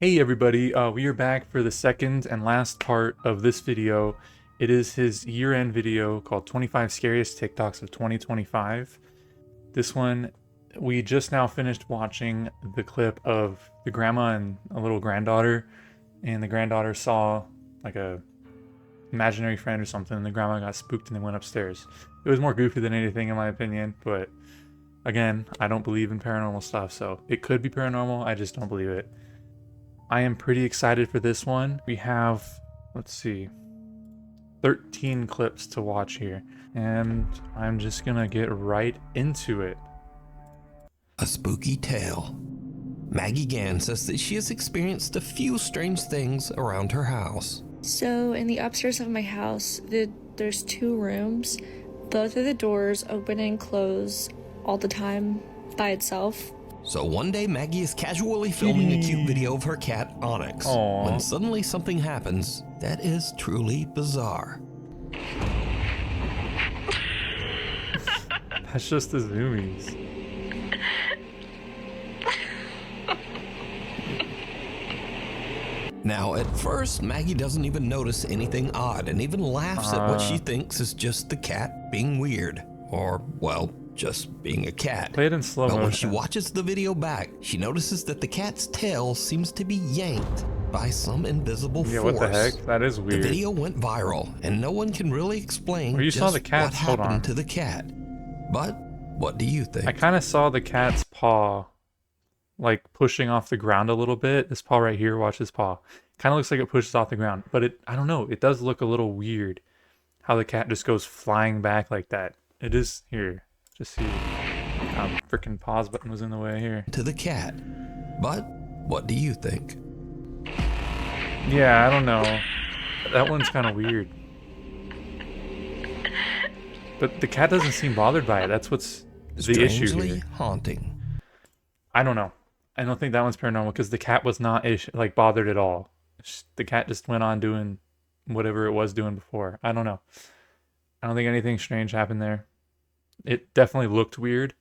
Hey everybody, we are back for the second and last part of this video. It is his year-end video called 25 Scariest TikToks of 2025. This one, we just now finished watching the clip of the grandma and a little granddaughter, and the granddaughter saw like a imaginary friend or something, and the grandma got spooked and they went upstairs. It was more goofy than anything in my opinion, but again, I don't believe in paranormal stuff, so it could be paranormal, I just don't believe it. I am pretty excited for this one. We have, let's see, 13 clips to watch here, and I'm just gonna get right into it. A spooky tale. Maggie Gann says that she has experienced a few strange things around her house. So in the upstairs of my house, there's two rooms. Both of the doors open and close all the time by itself. So one day Maggie is casually filming a cute video of her cat, Onyx, Aww. when suddenly something happens that is truly bizarre. That's just the zoomies. Now, at first, Maggie doesn't even notice anything odd and even laughs at what she thinks is just the cat being weird. Or, well, just being a cat. Play it in slow But motion. when she watches the video back, she notices that the cat's tail seems to be yanked by some invisible force. Yeah, what the heck? That is weird. The video went viral, and no one can really explain Well, you saw just the cat's- what hold on. happened to the cat. But what do you think? I kind of saw the cat's paw, like, pushing off the ground a little bit. This paw right here, watch this paw. Kind of looks like it pushes off the ground, but I don't know, it does look a little weird how the cat just goes flying back like that. It is, here, just see. Freaking pause button was in the way here. To the cat. But what do you think? Yeah, I don't know. That one's kind of weird. But the cat doesn't seem bothered by it. That's what's the issue Strangely here. haunting. I don't know. I don't think that one's paranormal because the cat was not like bothered at all. The cat just went on doing whatever it was doing before. I don't know. I don't think anything strange happened there. It definitely looked weird.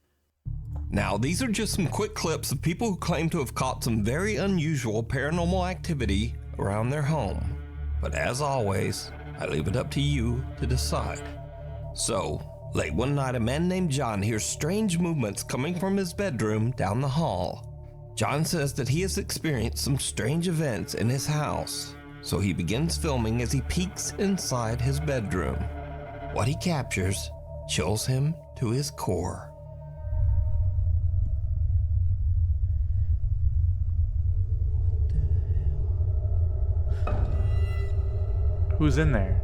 Now, these are just some quick clips of people who claim to have caught some very unusual paranormal activity around their home. But as always, I leave it up to you to decide. So, late one night, a man named John hears strange movements coming from his bedroom down the hall. John says that he has experienced some strange events in his house, so he begins filming as he peeks inside his bedroom. What he captures chills him to his core. Who's in there?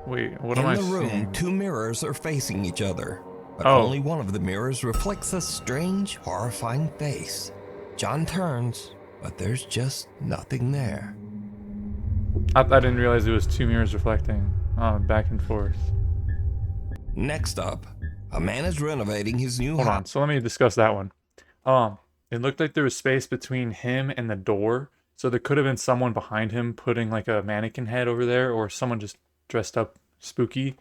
Wait, what am I In the room, seeing? two mirrors are facing each other, but Oh. only one of the mirrors reflects a strange, horrifying face. John turns, but there's just nothing there. I didn't realize it was two mirrors reflecting back and forth. Next up, a man is renovating his new Hold on, house. so let me discuss that one. It looked like there was space between him and the door, so there could have been someone behind him putting like a mannequin head over there, or someone just dressed up spooky,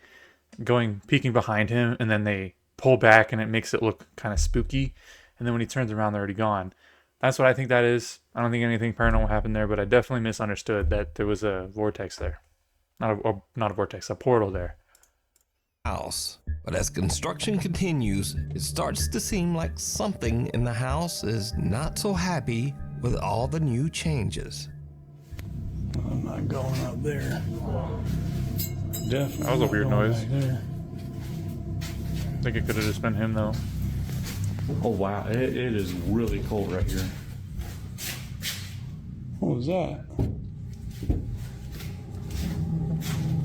peeking behind him, and then they pull back and it makes it look kind of spooky, and then when he turns around, they're already gone. That's what I think that is. I don't think anything paranormal happened there, but I definitely misunderstood that there was a vortex there. Not a vortex, a portal there. House. But as construction continues, it starts to seem like something in the house is not so happy with all the new changes. I'm not going up there. Definitely. That was a weird not going noise. back there. I think it could have just been him though. Oh wow, it is really cold right here. What was that?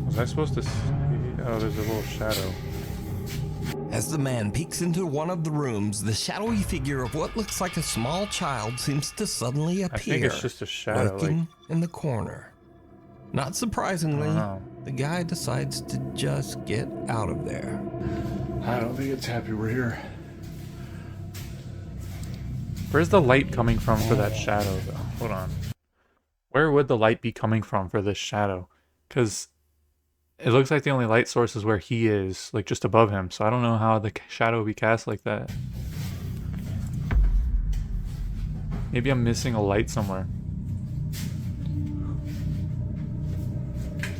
Was I supposed to see? Oh, there's a little shadow. As the man peeks into one of the rooms, the shadowy figure of what looks like a small child seems to suddenly appear. I think it's just a shadow. lurking in the corner. Not surprisingly, Oh. the guy decides to just get out of there. I don't think it's happy we're here. Where's the light coming from for that shadow though? Hold on. Where would the light be coming from for this shadow? Because it looks like the only light source is where he is, like just above him. So I don't know how the shadow would be cast like that. Maybe I'm missing a light somewhere.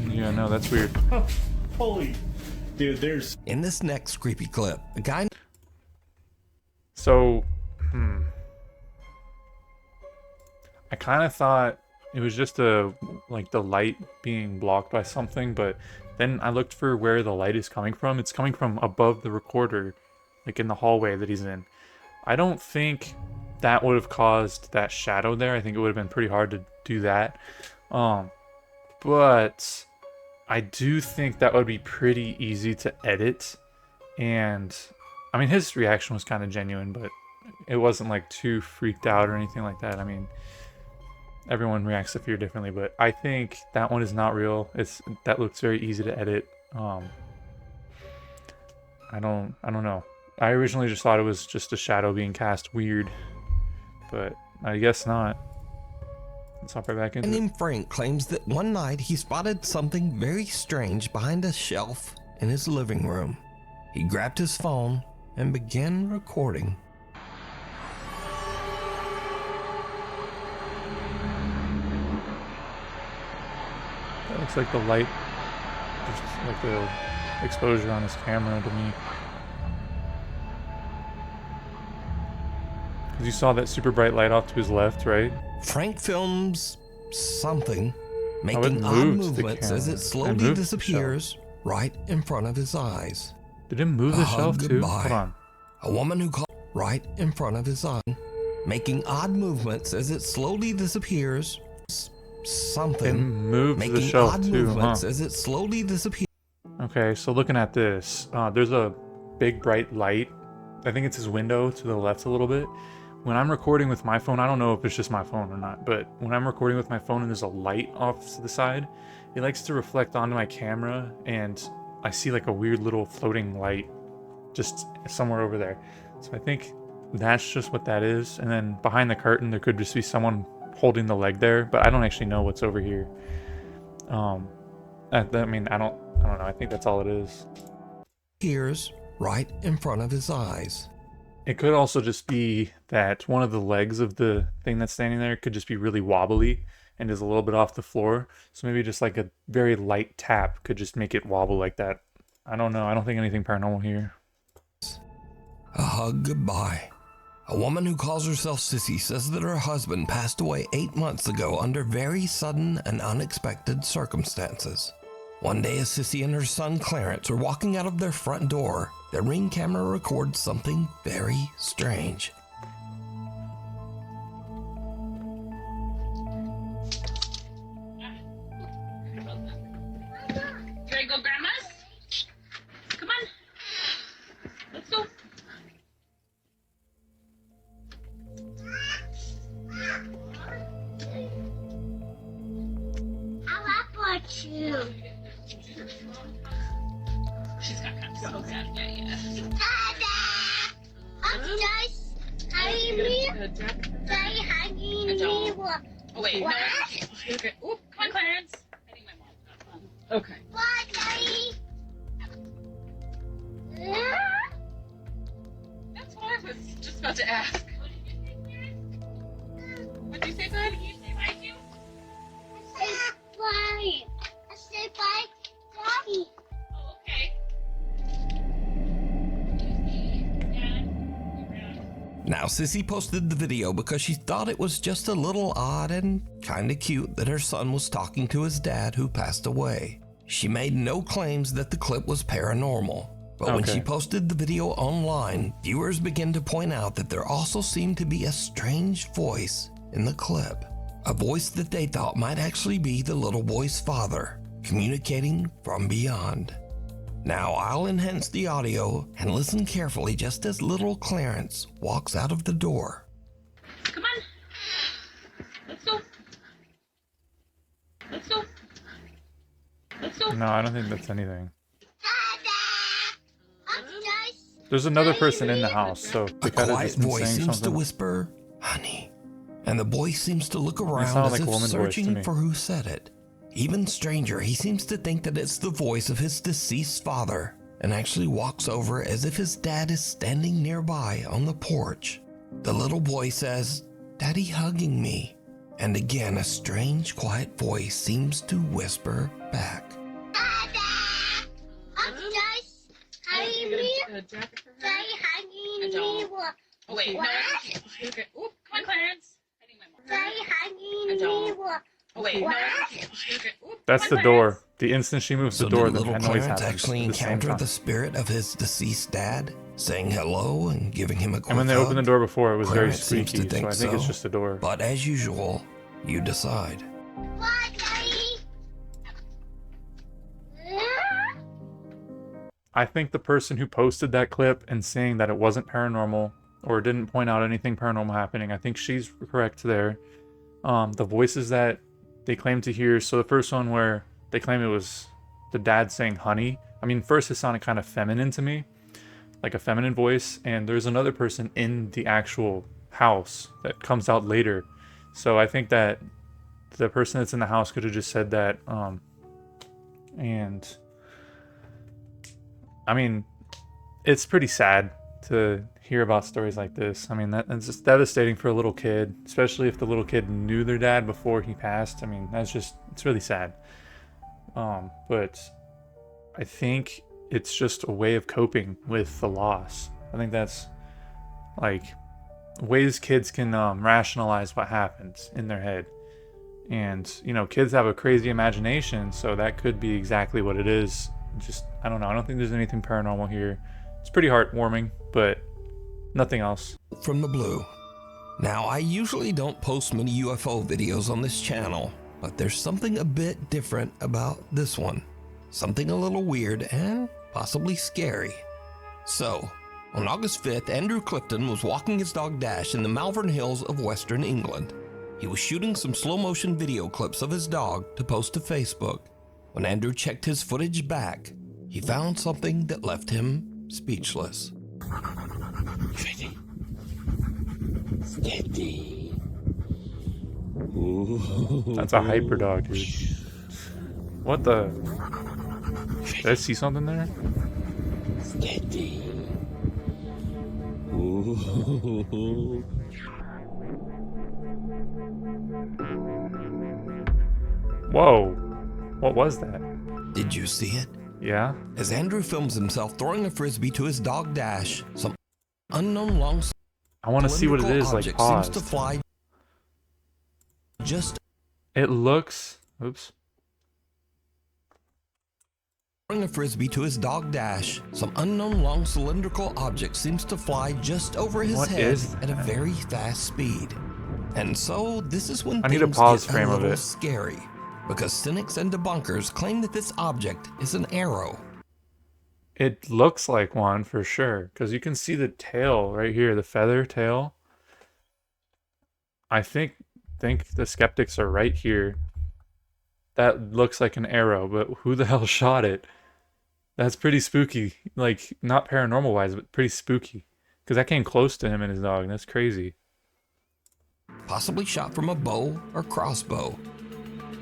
Yeah, no, that's weird. Holy, dude, there's. In this next creepy clip, a guy. So, I kind of thought it was just like the light being blocked by something, but then I looked for where the light is coming from. It's coming from above the recorder, like in the hallway that he's in. I don't think that would have caused that shadow there. I think it would have been pretty hard to do that. But I do think that would be pretty easy to edit. And I mean, his reaction was kind of genuine, but it wasn't like too freaked out or anything like that. I mean, everyone reacts to fear differently, but I think that one is not real. That looks very easy to edit. I don't know. I originally just thought it was just a shadow being cast weird, but I guess not. Let's hop right back into it. named Frank claims that one night he spotted something very strange behind a shelf in his living room. He grabbed his phone and began recording. That looks like the light, just like the exposure on his camera to me. Because you saw that super bright light off to his left, right? Frank films something it making odd moved the movements as camera. it It slowly moved the disappears right in front of his eyes. Did it move the shelf too? Goodbye. Hold on. A woman who called right in front of his eyes, making odd movements as it slowly disappears. It Something moved the making shelf odd too, movements huh? as it slowly disappears. Okay, so looking at this, there's a big bright light. I think it's his window to the left a little bit. When I'm recording with my phone, I don't know if it's just my phone or not, but when I'm recording with my phone and there's a light off to the side, it likes to reflect onto my camera, and I see like a weird little floating light just somewhere over there. So I think that's just what that is. And then behind the curtain, there could just be someone holding the leg there, but I don't actually know what's over here. I mean, I don't know. I think that's all it is. Here's right in front of his eyes. It could also just be that one of the legs of the thing that's standing there could just be really wobbly and is a little bit off the floor. So maybe just like a very light tap could just make it wobble like that. I don't know. I don't think anything paranormal here. A hug goodbye. A woman who calls herself Sissy says that her husband passed away 8 months ago under very sudden and unexpected circumstances. One day, as Sissy and her son Clarence are walking out of their front door, their Ring camera records something very strange. You ready to go, Grandma's? Come on. Let's go. I want you. She's got kind of so bad. Yeah. Dada! I'm just hugging me. Daddy hugging me. What? Oh, wait. What? No. Okay. Oop, come on, Clarence. I think my mom's got one. Okay. What, Daddy? That's what I was just about to ask. What did you say, bud? Did you say bye to? I said bye. I said bye, Daddy. Oh, okay. Now, Sissy posted the video because she thought it was just a little odd and kinda cute that her son was talking to his dad who passed away. She made no claims that the clip was paranormal, but when Okay. she posted the video online, viewers began to point out that there also seemed to be a strange voice in the clip. A voice that they thought might actually be the little boy's father, communicating from beyond. Now I'll enhance the audio and listen carefully just as little Clarence walks out of the door. Come on. Let's go. Let's go. Let's go. No, I don't think that's anything. Dada! I'm just There's another person in the house, so A they could have quiet just been voice saying seems to something. whisper, "Honey," and the boy seems to look around sounded as like a if woman's voice to searching me. for who said it. Even stranger, he seems to think that it's the voice of his deceased father and actually walks over as if his dad is standing nearby on the porch. The little boy says, "Daddy hugging me." And again, a strange, quiet voice seems to whisper back. Dada! Upstairs! Hurry me! Daddy hugging me! Oh, wait. What? No. Okay. Oop, come on, Clarence. I need my marker. Daddy hugging me! Oh, wait. What? No. Okay. Oop, That's come the on, door. Clarence. The instant she moves So the door, did the little noise Clarence happens actually at the same encounter time. the spirit of his deceased dad, saying hello and giving him a quick And when they hug? opened the door before, it was very Clarence seems squeaky, to think so I think it's so. just a door. But as usual, you decide. What, Daddy? I think the person who posted that clip and saying that it wasn't paranormal or didn't point out anything paranormal happening, I think she's correct there. The voices that they claim to hear, so the first one where they claim it was the dad saying honey, I mean, first it sounded kind of feminine to me, like a feminine voice, and there's another person in the actual house that comes out later. So I think that the person that's in the house could have just said that, and I mean, it's pretty sad to hear about stories like this. I mean, that's just devastating for a little kid, especially if the little kid knew their dad before he passed. I mean, it's really sad. But I think it's just a way of coping with the loss. I think that's like ways kids can rationalize what happens in their head. And, you know, kids have a crazy imagination, so that could be exactly what it is. Just, I don't know. I don't think there's anything paranormal here. It's pretty heartwarming, but nothing else. From the blue. Now, I usually don't post many UFO videos on this channel, but there's something a bit different about this one. Something a little weird and possibly scary. So, on August 5th, Andrew Clifton was walking his dog Dash in the Malvern Hills of Western England. He was shooting some slow-motion video clips of his dog to post to Facebook. When Andrew checked his footage back, he found something that left him speechless. Steady. Steady. Ooh. That's a hyper dog, dude. What the? Did I see something there? Steady. Ooh. Whoa. What was that? Did you see it? Yeah? As Andrew films himself throwing a frisbee to his dog Dash, some unknown long I want to see what it is, like, object paused. seems to fly just It looks... Oops. throwing a frisbee to his dog Dash, some unknown long cylindrical object seems to fly just over his What head is at a very fast speed. And so this is when I need a things pause get frame a of little it. scary, because cynics and debunkers claim that this object is an arrow. It looks like one for sure, because you can see the tail right here, the feather tail. I think the skeptics are right here. That looks like an arrow, but who the hell shot it? That's pretty spooky. Like, not paranormal wise, but pretty spooky. Because that came close to him and his dog. That's crazy. Possibly shot from a bow or crossbow.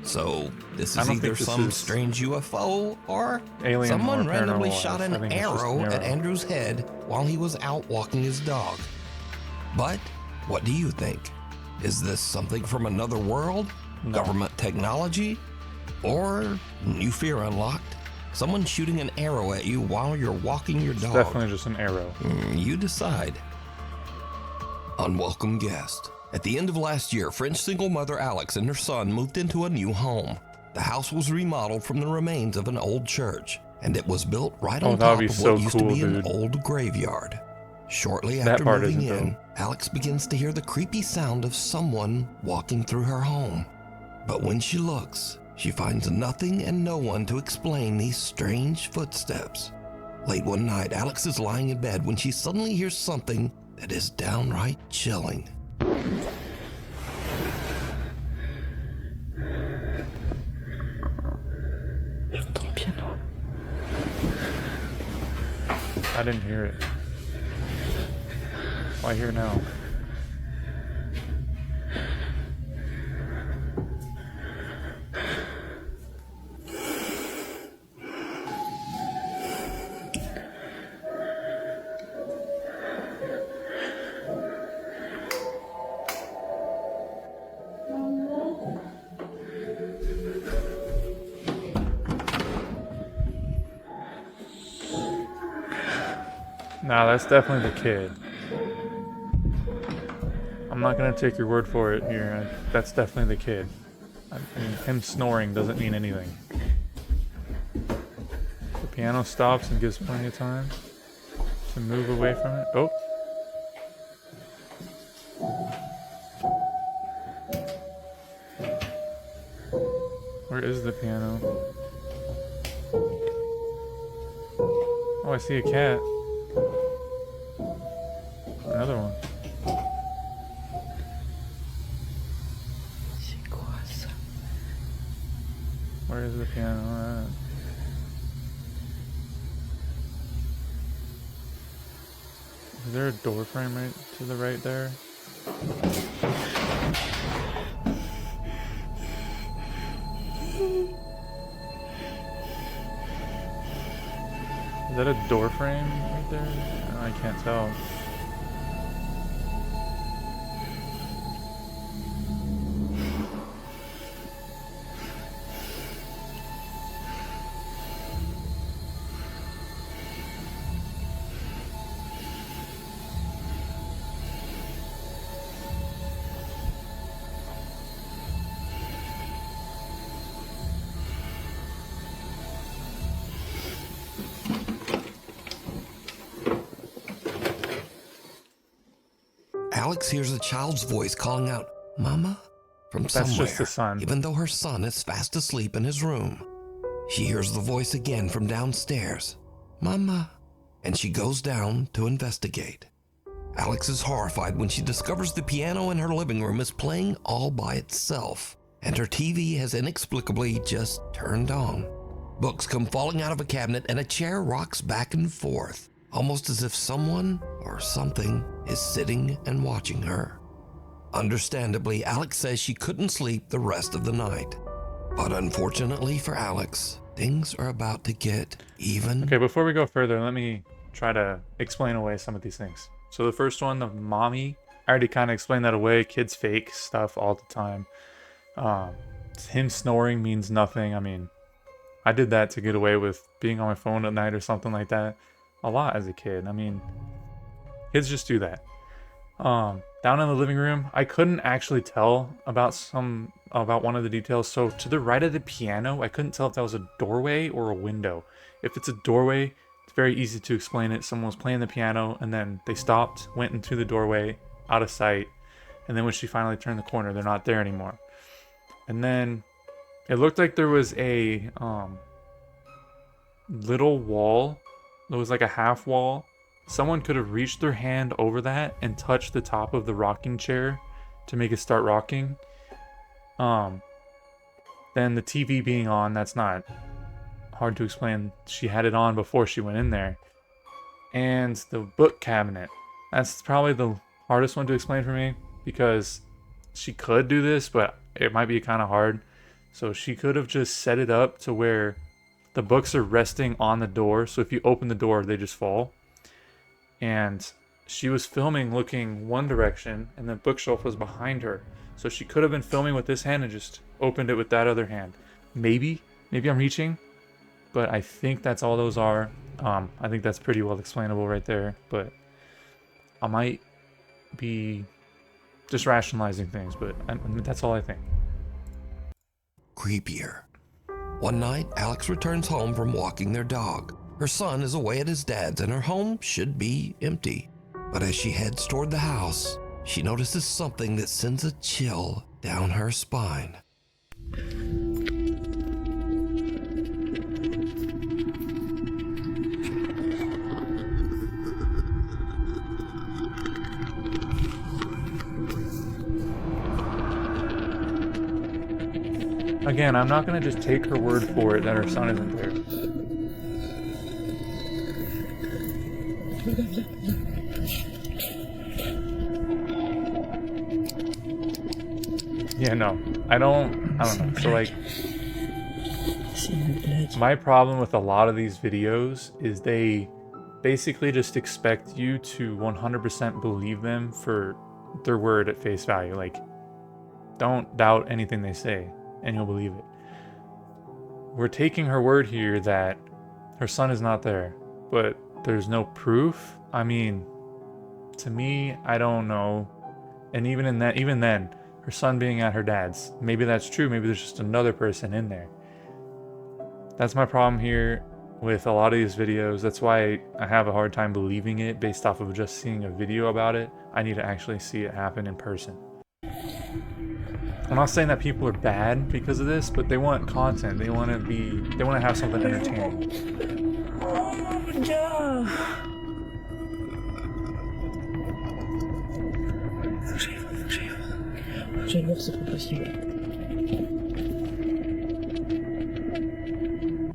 So this I is don't either think this some is strange UFO or alien someone or randomly paranormal shot wise. I an think it's just arrow an at arrow. Andrew's head while he was out walking his dog. But what do you think? Is this something from another world? No. Government technology? Or, new fear unlocked, someone shooting an arrow at you while you're walking your It's dog? definitely just an arrow. You decide. Unwelcome guest. At the end of last year, French single mother Alex and her son moved into a new home. The house was remodeled from the remains of an old church, and it was built right Oh, on that would top be of so what used cool, to be an dude. old graveyard. Shortly That after part moving isn't in, dope. Alex begins to hear the creepy sound of someone walking through her home. But when she looks, she finds nothing and no one to explain these strange footsteps. Late one night, Alex is lying in bed when she suddenly hears something that is downright chilling. I didn't hear it. Why hear now? Nah, that's definitely the kid. I'm not gonna take your word for it here. That's definitely the kid. I mean, him snoring doesn't mean anything. The piano stops and gives plenty of time to move away from it. Oh. Where is the piano? Oh, I see a cat. Another one. Where is the piano at? Is there a door frame right to the right there? Is that a door frame right there? I can't tell. Alex hears a child's voice calling out, "Mama?" from That's somewhere, just the son. even though her son is fast asleep in his room. She hears the voice again from downstairs, "Mama," and she goes down to investigate. Alex is horrified when she discovers the piano in her living room is playing all by itself, and her TV has inexplicably just turned on. Books come falling out of a cabinet, and a chair rocks back and forth, almost as if someone or something is sitting and watching her. Understandably, Alex says she couldn't sleep the rest of the night. But unfortunately for Alex, things are about to get even. Okay, before we go further, let me try to explain away some of these things. So the first one, the mommy, I already kind of explained that away. Kids fake stuff all the time. Him snoring means nothing. I mean, I did that to get away with being on my phone at night or something like that a lot as a kid. I mean, kids just do that. Down in the living room, I couldn't actually tell about one of the details. So to the right of the piano, I couldn't tell if that was a doorway or a window. If it's a doorway, it's very easy to explain it. Someone was playing the piano and then they stopped, went into the doorway, out of sight, and then when she finally turned the corner, they're not there anymore. And then it looked like there was a little wall. There was like a half wall. Someone could have reached their hand over that and touched the top of the rocking chair to make it start rocking. Then the TV being on, that's not hard to explain. She had it on before she went in there. And the book cabinet. That's probably the hardest one to explain for me, because she could do this, but it might be kind of hard. So she could have just set it up to where the books are resting on the door. So if you open the door, they just fall. And she was filming looking one direction, and the bookshelf was behind her. So she could have been filming with this hand and just opened it with that other hand. Maybe I'm reaching, but I think that's all those are. I think that's pretty well explainable right there, but I might be just rationalizing things, but that's all I think. Creepier. One night, Alex returns home from walking their dog. Her son is away at his dad's and her home should be empty. But as she heads toward the house, she notices something that sends a chill down her spine. Again, I'm not going to just take her word for it that her son isn't there. Yeah, no. I don't know. So like, my problem with a lot of these videos is they basically just expect you to 100% believe them for their word at face value. Like, don't doubt anything they say and you'll believe it. We're taking her word here that her son is not there, but there's no proof. I mean, to me, I don't know. And even then, her son being at her dad's, maybe that's true. Maybe there's just another person in there. That's my problem here with a lot of these videos. That's why I have a hard time believing it based off of just seeing a video about it. I need to actually see it happen in person. I'm not saying that people are bad because of this, but they want content. They want to have something entertaining.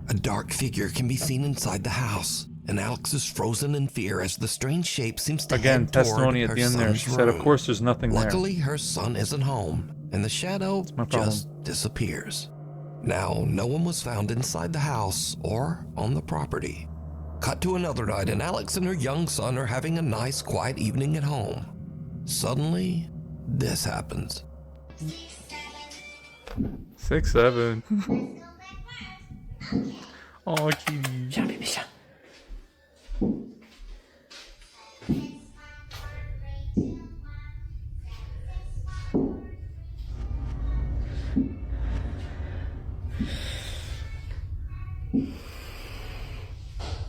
A dark figure can be seen inside the house, and Alex is frozen in fear as the strange shape seems to Again, head toward testimony at her the end there. son's She said, of room. course there's nothing there. Luckily, her son isn't home, and the shadow my problem. just disappears. Now, no one was found inside the house or on the property. Cut to another night, and Alex and her young son are having a nice, quiet evening at home. Suddenly, this happens. 6, 7. Oh, kitty.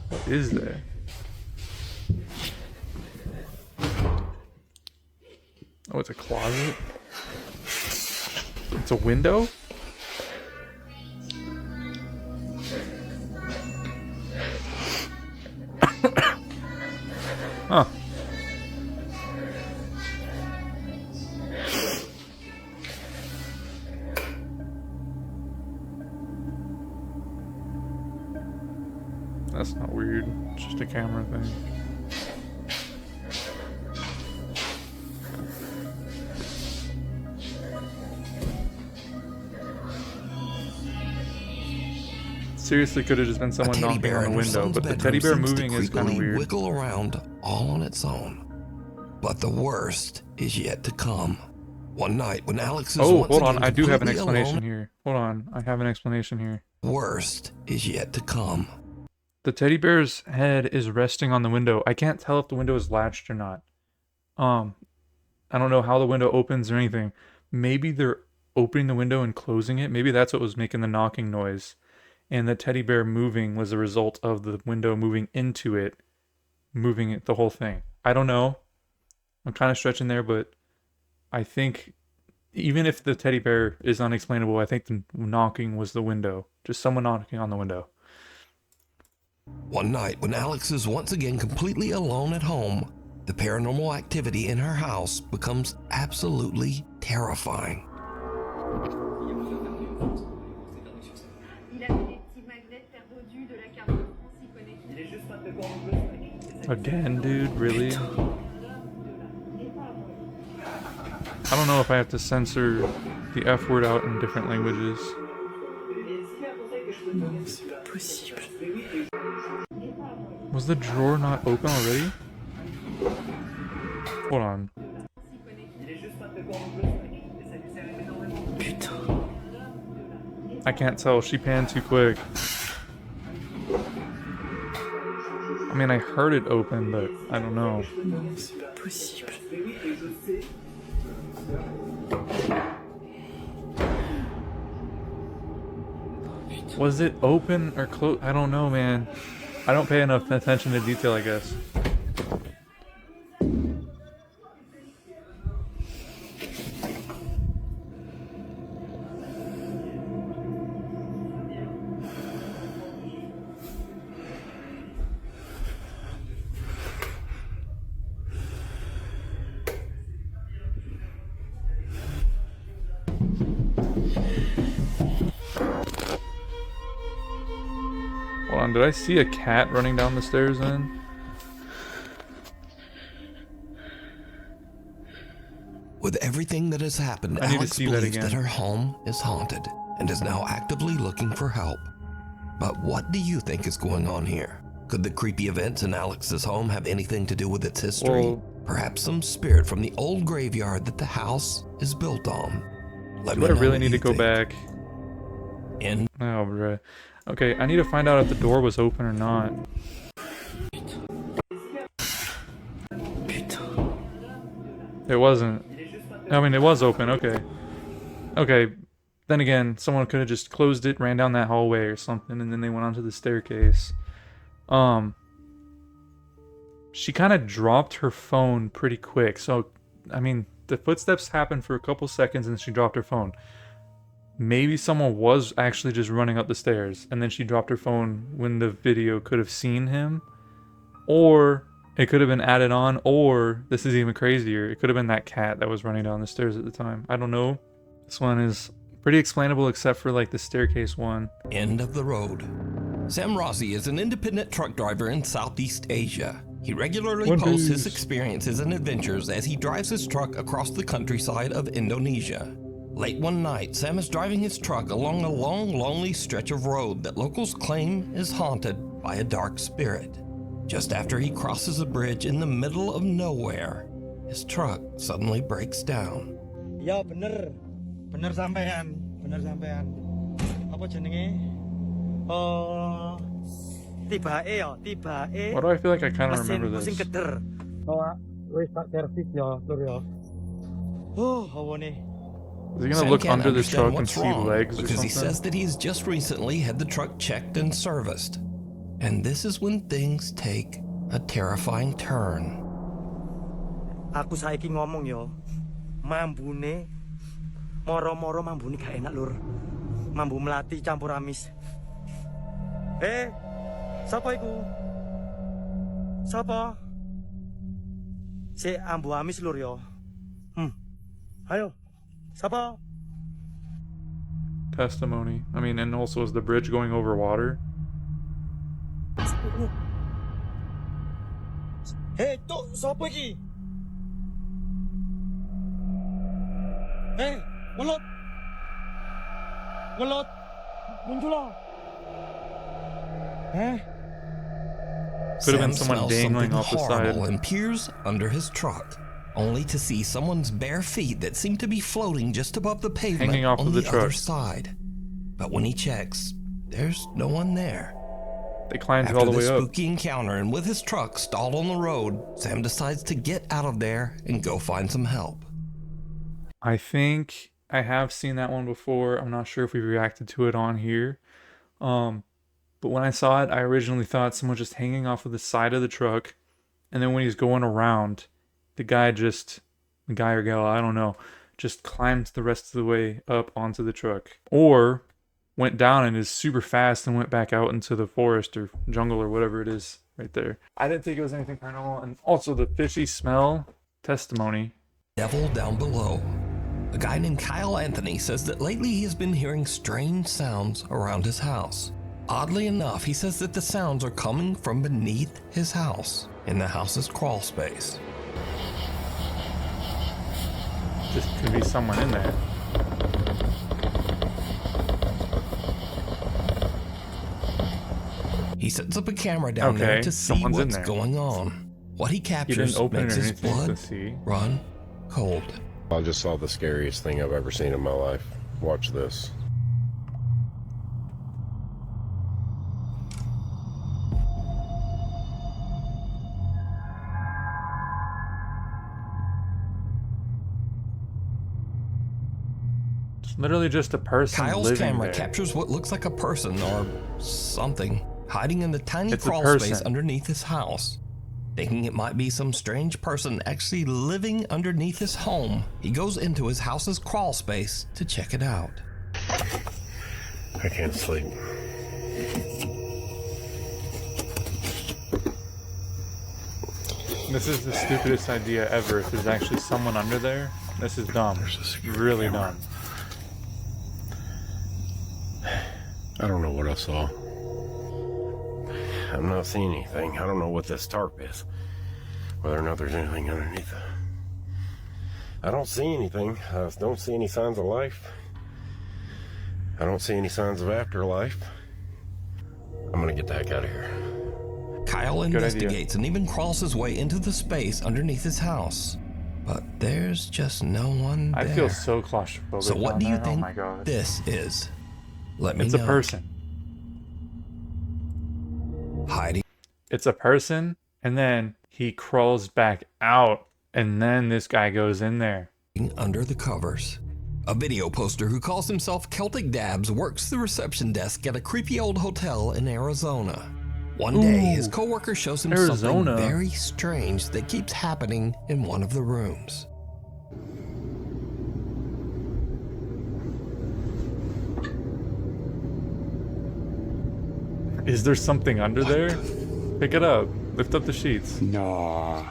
What is that? Oh, it's a closet? It's a window? Huh. That's not weird. It's just a camera thing. Seriously, could have just been someone knocking on the window, but the teddy bear moving is kind of weird. Wiggle around all on its own. But the worst is yet to come. One night when Alex is Oh, once hold on. again I do have an completely explanation alone, here. Hold on. I have an explanation here. worst is yet to come. The teddy bear's head is resting on the window. I can't tell if the window is latched or not. I don't know how the window opens or anything. Maybe they're opening the window and closing it. Maybe that's what was making the knocking noise. And the teddy bear moving was a result of the window moving into it, moving it, the whole thing. I don't know. I'm kind of stretching there, but I think even if the teddy bear is unexplainable, I think the knocking was the window. Just someone knocking on the window. One night when Alex is once again completely alone at home, the paranormal activity in her house becomes absolutely terrifying. Again, dude, really? I don't know if I have to censor the F word out in different languages. Was the drawer not open already? Hold on. I can't tell. She panned too quick. I mean, I heard it open, but I don't know. Was it open or closed? I don't know, man. I don't pay enough attention to detail, I guess. Hold on, did I see a cat running down the stairs then? With everything that has happened, I need to Alex see that believes again. that her home is haunted and is now actively looking for help. But what do you think is going on here? Could the creepy events in Alex's home have anything to do with its history? Well, Perhaps some spirit from the old graveyard that the house is built on. Let do me I know really what need to you go think. back? In Oh, bruh. Okay, I need to find out if the door was open or not. It wasn't. I mean, it was open. Okay. Okay. Then again, someone could have just closed it, ran down that hallway or something, and then they went onto the staircase. She kind of dropped her phone pretty quick. So, I mean, the footsteps happened for a couple seconds and she dropped her phone. Maybe someone was actually just running up the stairs and then she dropped her phone when the video could have seen him. Or it could have been added on, or this is even crazier, it could have been that cat that was running down the stairs at the time. I don't know. This one is pretty explainable except for like the staircase one. End of the road. Sam Rossi is an independent truck driver in Southeast Asia. He regularly posts his experiences and adventures as he drives his truck across the countryside of Indonesia. Late one night, Sam is driving his truck along a long, lonely stretch of road that locals claim is haunted by a dark spirit. Just after he crosses a bridge in the middle of nowhere, his truck suddenly breaks down. Ya bener sampean, Apa jenenge? Tibake ya, tibake. Why do I feel like I kind of remember this? Mesin keder. Wis tak servis ya, Lur ya. Oh, hawane. Is he gonna Sam look can't under this understand truck and what's see wrong legs or because he something? says that he's just recently had the truck checked and serviced. And this is when things take a terrifying turn. Aku saiki ngomong yo. Mambune moro-moro mambune gak enak, Lur. Mambu melati campur amis. Sapa iku? Sapa? Si ambu amis, Lur yo. Ayo. Sapa? Testimony. I mean, and also is the bridge going over water? Tuk, sapa iki? Welut. Muncul lah. Could have been Sam someone smells dangling something off the horrible side. and peers under his truck, only to see someone's bare feet that seem to be floating just above the pavement Hanging off on of the the other truck. side. But when he checks, there's no one there. They climbed After all the this way up. spooky encounter and with his truck stalled on the road, Sam decides to get out of there and go find some help. I think I have seen that one before. I'm not sure if we reacted to it on here. But when I saw it, I originally thought someone just hanging off of the side of the truck. And then when he's going around, the guy or gal, I don't know, just climbed the rest of the way up onto the truck. Or went down and is super fast and went back out into the forest or jungle or whatever it is right there. I didn't think it was anything paranormal. And also the fishy smell, testimony. Devil down below. A guy named Kyle Anthony says that lately he has been hearing strange sounds around his house. Oddly enough, he says that the sounds are coming from beneath his house, in the house's crawl space. Just could be someone in there. He sets up a camera down there to see someone's in what's there. going on. What he He captures didn't open it makes or his anything to blood see. run cold. I just saw the scariest thing I've ever seen in my life. Watch this. It's literally just a person Kyle's living camera there. captures what looks like a person or something hiding in the tiny It's a crawl person. space underneath his house. Thinking it might be some strange person actually living underneath his home, he goes into his house's crawl space to check it out. I can't sleep. This is the stupidest idea ever. If there's actually someone under there, this is dumb. Really dumb. I don't know what I saw. I'm not seeing anything. I don't know what this tarp is. Whether or not there's anything underneath it. I don't see anything. I don't see any signs of life. I don't see any signs of afterlife. I'm gonna get the heck out of here. Kyle Good investigates and even crawls his way into the space underneath his house. But there's just no one there. I feel so claustrophobic. So what down do you there. think Oh my god. this is? Let me It's know. a person. Hiding. It's a person, and then he crawls back out And then this guy goes in there. Under the covers. A video poster who calls himself Celtic Dabs works the reception desk at a creepy old hotel in Arizona. One day, his coworker shows him something very strange that keeps happening in one of the rooms. Is there something under there? Pick it up. Lift up the sheets. Nah.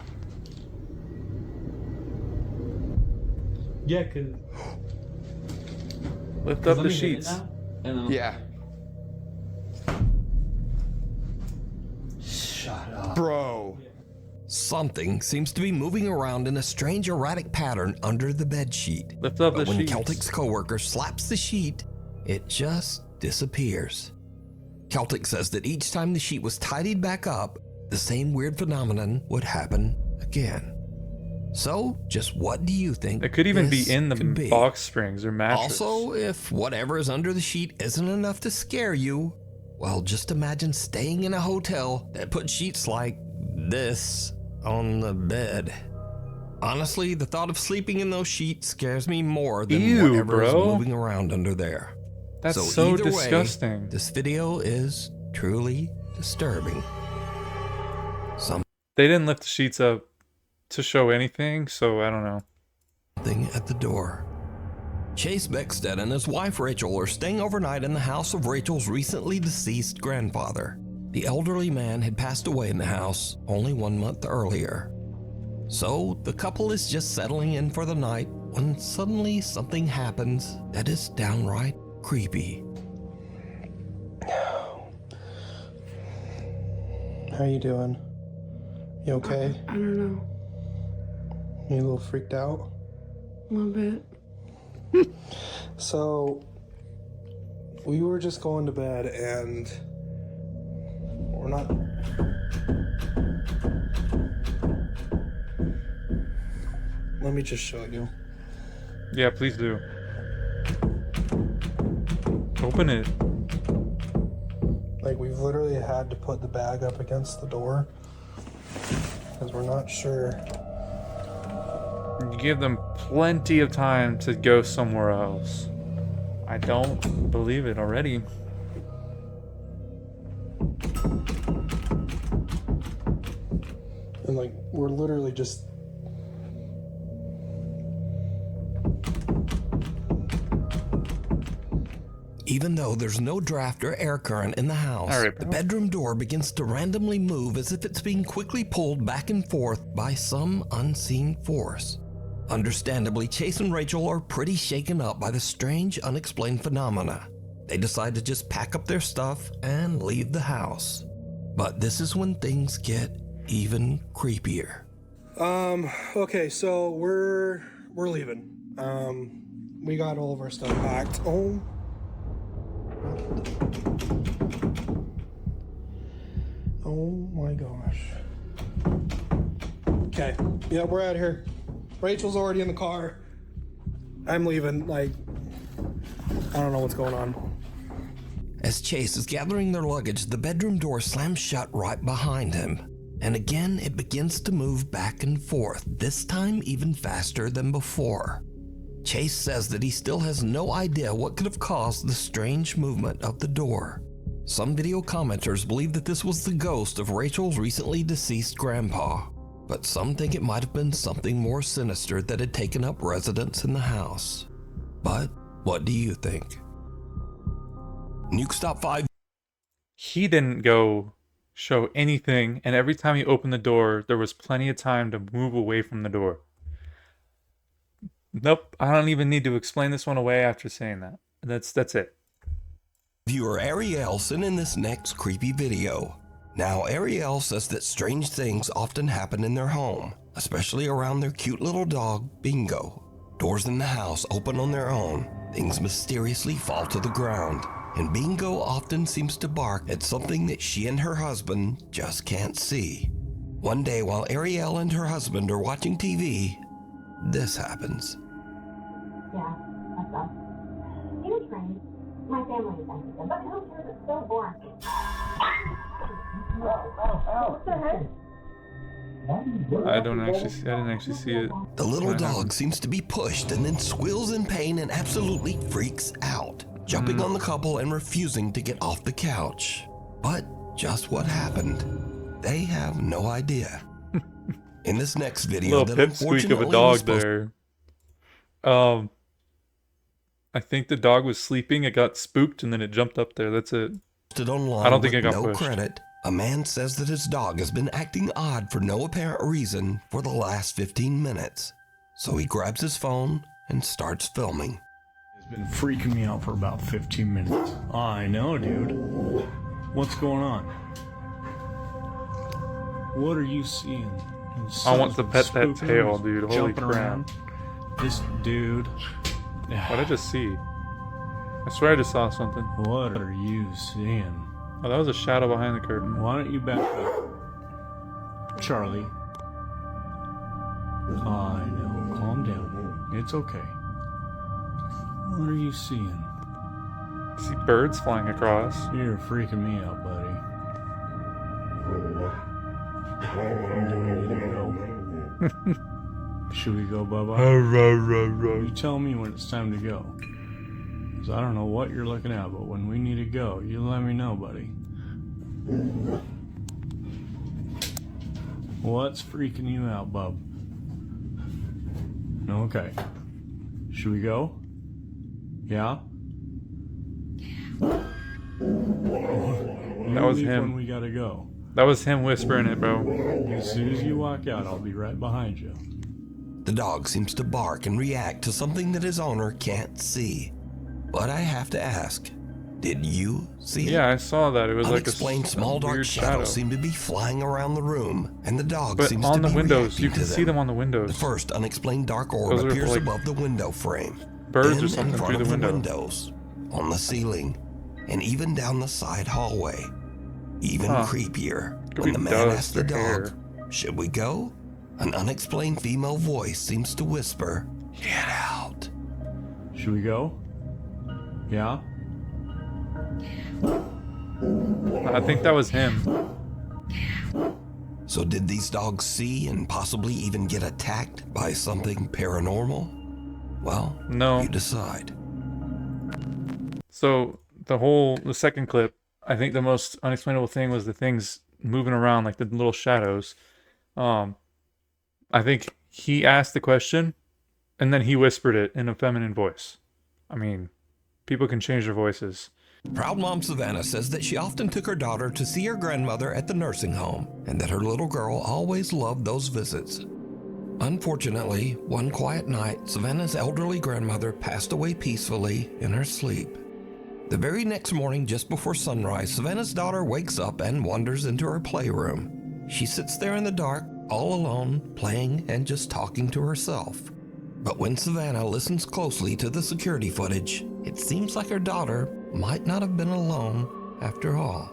Yeah, cause Lift up the sheets. Yeah. Shut up. Bro. Something seems to be moving around in a strange erratic pattern under the bed sheet. Lift up the But when sheets. Celtic's coworker slaps the sheet, it just disappears. Celtic says that each time the sheet was tidied back up, the same weird phenomenon would happen again. So, just what do you think? It could even be this in the could be? box springs or mattress. Also, if whatever is under the sheet isn't enough to scare you, well, just imagine staying in a hotel that put sheets like this on the bed. Honestly, the thought of sleeping in those sheets scares me more than whatever is moving around under there. That's so either disgusting. Way, this video is truly disturbing. They didn't lift the sheets up to show anything, so I don't know. Something at the door. Chase Beckstead and his wife Rachel are staying overnight in the house of Rachel's recently deceased grandfather. The elderly man had passed away in the house only 1 month earlier. So the couple is just settling in for the night when suddenly something happens that is downright creepy. How you doing? You okay? I don't know. You a little freaked out? A little bit. So, we were just going to bed and we're not... Let me just show you. Yeah, please do. Open it. Like, we've literally had to put the bag up against the door because we're not sure. You give them plenty of time to go somewhere else. I don't believe it already. And like, we're literally just... Even though there's no draft or air current in the house, the bedroom door begins to randomly move as if it's being quickly pulled back and forth by some unseen force. Understandably, Chase and Rachel are pretty shaken up by the strange, unexplained phenomena. They decide to just pack up their stuff and leave the house. But this is when things get even creepier. Okay, so we're leaving. We got all of our stuff packed. Oh my gosh. Okay, yeah, we're out here. Rachel's already in the car. I'm leaving, like, I don't know what's going on. As Chase is gathering their luggage, the bedroom door slams shut right behind him. And again, it begins to move back and forth, this time even faster than before. Chase says that he still has no idea what could have caused the strange movement of the door. Some video commenters believe that this was the ghost of Rachel's recently deceased grandpa, but some think it might have been something more sinister that had taken up residence in the house. But what do you think? Nuke Stop 5. He didn't go show anything, and every time he opened the door, there was plenty of time to move away from the door. Nope, I don't even need to explain this one away after saying that. That's it. Viewer Ariel sent in this next creepy video. Now, Ariel says that strange things often happen in their home, especially around their cute little dog, Bingo. Doors in the house open on their own, things mysteriously fall to the ground, and Bingo often seems to bark at something that she and her husband just can't see. One day, while Ariel and her husband are watching TV, this happens. Yeah, that's us. You're trained. My family is sensitive, but who cares? It's so boring. What the heck? I didn't actually see it. The little dog seems to be pushed and then squeals in pain and absolutely freaks out, jumping on the couple and refusing to get off the couch. But just what happened? They have no idea. In this next video, Little pip squeak of a dog there. I think the dog was sleeping, it got spooked, and then it jumped up there. That's it. I don't think it got pushed. Credit. A man says that his dog has been acting odd for no apparent reason for the last 15 minutes. So he grabs his phone and starts filming. It's been freaking me out for about 15 minutes. I know, dude. What's going on? What are you seeing? I want to pet that tail, dude. Holy crap. Around. This dude. What did I just see? I swear I just saw something. What are you seeing? Oh, that was a shadow behind the curtain. Why don't you back up? Charlie. I know. Calm down. It's okay. What are you seeing? I see birds flying across. You're freaking me out, buddy. Do we need to go? Should we go, Bubba? You tell me when it's time to go. Because I don't know what you're looking at, but when we need to go, you let me know, buddy. What's freaking you out, bub? Okay. Should we go? Yeah? That was him. When we gotta go. That was him whispering it, bro. As soon as you walk out, I'll be right behind you. The dog seems to bark and react to something that his owner can't see. But I have to ask, did you see it? Yeah, I saw that. It was like a small dark weird shadows seem to be flying around the room, and the dog but seems on to the be windows, you reacting can to see them. them on the windows. The first unexplained dark orb Those are appears like above the window frame, birds then or something in front through of the window. windows, on the ceiling, and even down the side hallway. Even creepier, when the man asks the dog, "Should we go?" An unexplained female voice seems to whisper, "Get out." Should we go? Yeah? I think that was him. So did these dogs see and possibly even get attacked by something paranormal? Well, no. You decide. So the second clip, I think the most unexplainable thing was the things moving around, like the little shadows. I think he asked the question, and then he whispered it in a feminine voice. I mean, people can change their voices. Proud mom Savannah says that she often took her daughter to see her grandmother at the nursing home, and that her little girl always loved those visits. Unfortunately, one quiet night, Savannah's elderly grandmother passed away peacefully in her sleep. The very next morning, just before sunrise, Savannah's daughter wakes up and wanders into her playroom. She sits there in the dark, all alone, playing and just talking to herself. But when Savannah listens closely to the security footage, it seems like her daughter might not have been alone after all.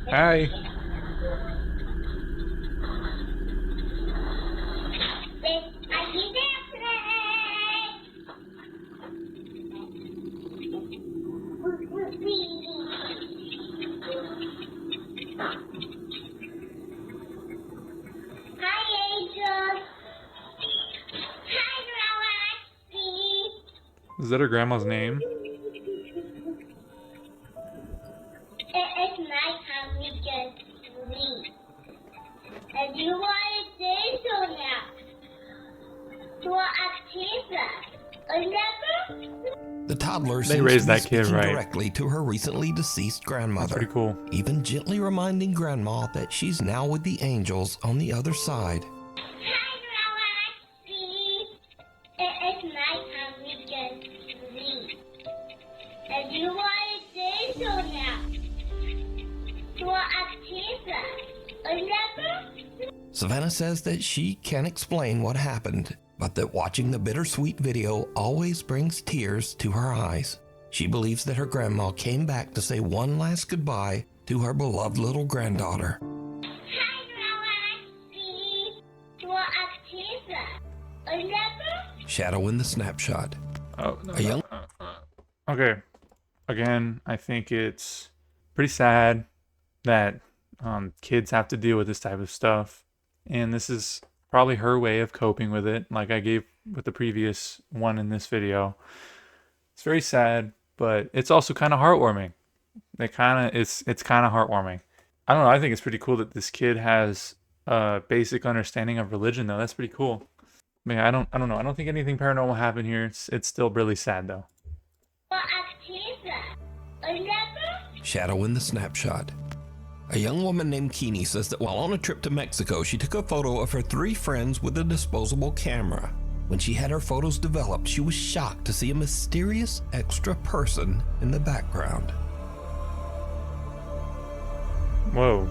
Hi. Is that her grandma's name? It's nighttime, we can sleep. And you want to do so now. To active. The toddler They seems raised to be that kid speaking right. directly to her recently deceased grandmother. That's pretty cool. Even gently reminding grandma that she's now with the angels on the other side. It's nighttime, we can sleep. And you want to do so now. To active. Savannah says that she can't explain what happened, but that watching the bittersweet video always brings tears to her eyes. She believes that her grandma came back to say one last goodbye to her beloved little granddaughter. Shadow in the Snapshot. Oh, no, A young... Okay. Again, I think it's pretty sad that kids have to deal with this type of stuff. And this is probably her way of coping with it, like I gave with the previous one in this video. It's very sad, but it's also kind of heartwarming. It's kind of heartwarming. I don't know, I think it's pretty cool that this kid has a basic understanding of religion though. That's pretty cool. I mean, I don't know. I don't think anything paranormal happened here. It's still really sad though. Shadow in the Snapshot. A young woman named Keeney says that while on a trip to Mexico, she took a photo of her 3 friends with a disposable camera. When she had her photos developed, she was shocked to see a mysterious extra person in the background. Whoa.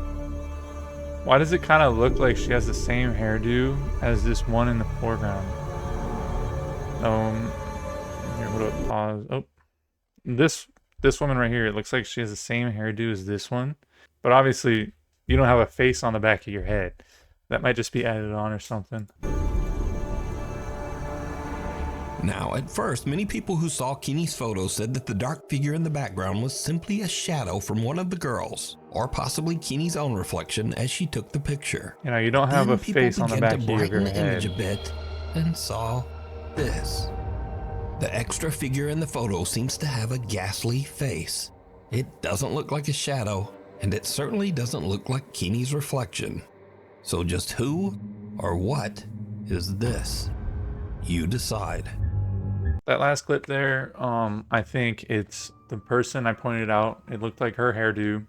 Why does it kind of look like she has the same hairdo as this one in the foreground? Here, hold up, pause. Oh, this woman right here, it looks like she has the same hairdo as this one. But obviously, you don't have a face on the back of your head. That might just be added on or something. Now, at first, many people who saw Keeney's photo said that the dark figure in the background was simply a shadow from one of the girls, or possibly Keeney's own reflection as she took the picture. You know, you don't have a face on the back of your head. People began to brighten the image a bit and saw this. The extra figure in the photo seems to have a ghastly face. It doesn't look like a shadow, and it certainly doesn't look like Keeney's reflection. So just who or what is this? You decide. That last clip there, I think it's the person I pointed out. It looked like her hairdo,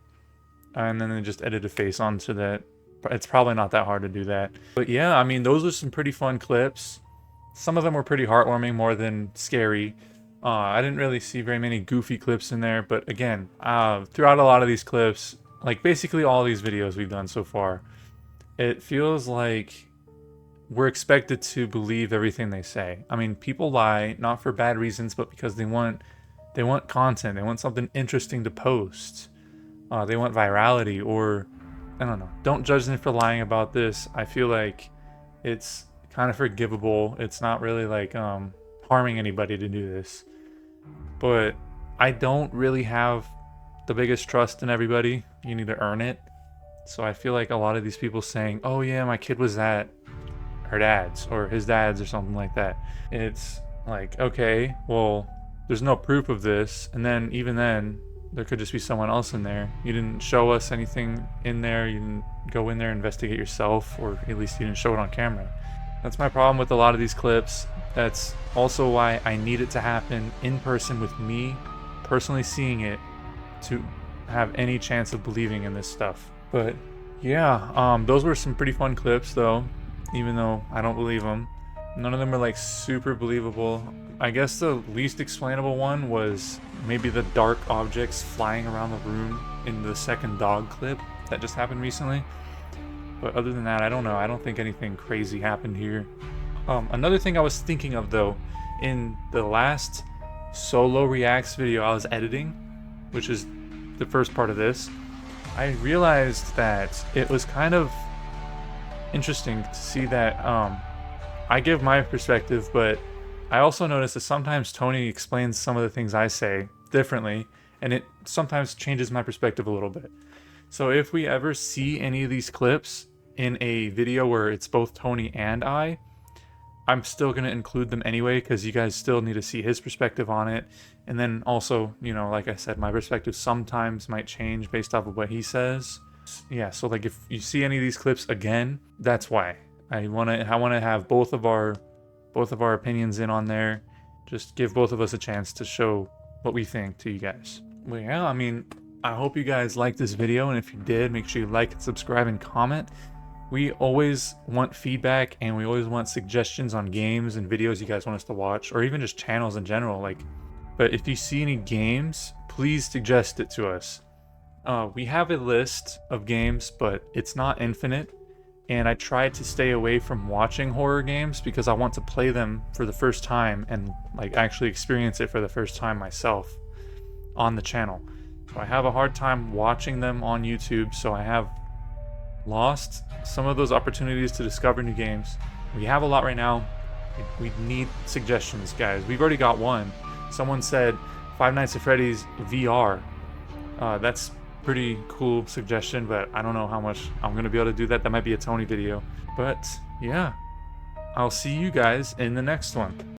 and then they just edited a face onto that. It's probably not that hard to do that. But yeah, I mean, those are some pretty fun clips. Some of them were pretty heartwarming, more than scary. I didn't really see very many goofy clips in there, but again, throughout a lot of these clips, like basically all these videos we've done so far, it feels like we're expected to believe everything they say. I mean, people lie, not for bad reasons, but because they want content. They want something interesting to post. They want virality, or I don't know. Don't judge them for lying about this. I feel like it's kind of forgivable. It's not really like harming anybody to do this. But I don't really have the biggest trust in everybody. You need to earn it. So I feel like a lot of these people saying, oh yeah, my kid was at her dad's or his dad's or something like that. It's like, okay, well, there's no proof of this. And then even then, there could just be someone else in there. You didn't show us anything in there. You didn't go in there and investigate yourself, or at least you didn't show it on camera. That's my problem with a lot of these clips. That's also why I need it to happen in person with me personally seeing it to have any chance of believing in this stuff. But yeah, those were some pretty fun clips though, even though I don't believe them. None of them are like super believable. I guess the least explainable one was maybe the dark objects flying around the room in the second dog clip that just happened recently. But other than that, I don't know. I don't think anything crazy happened here. Another thing I was thinking of though, in the last solo reacts video I was editing, which is the first part of this, I realized that it was kind of interesting to see that I give my perspective, but I also noticed that sometimes Tony explains some of the things I say differently, and it sometimes changes my perspective a little bit. So if we ever see any of these clips in a video where it's both Tony and I'm still going to include them anyway, because you guys still need to see his perspective on it. And then also, you know, like I said, my perspective sometimes might change based off of what he says. Yeah, so like if you see any of these clips again, that's why. I want to have both of our opinions in on there. Just give both of us a chance to show what we think to you guys. Well, yeah, I mean, I hope you guys liked this video, and if you did, make sure you like and subscribe and comment. We always want feedback, and we always want suggestions on games and videos you guys want us to watch, or even just channels in general. But if you see any games, please suggest it to us. We have a list of games, but it's not infinite, and I try to stay away from watching horror games because I want to play them for the first time and like actually experience it for the first time myself on the channel. So I have a hard time watching them on YouTube, so I have lost some of those opportunities to discover new games. We have a lot right now. We need suggestions, guys. We've already got one. Someone said Five Nights at Freddy's VR. That's pretty cool suggestion, but I don't know how much I'm going to be able to do that. That might be a Tony video. But yeah, I'll see you guys in the next one.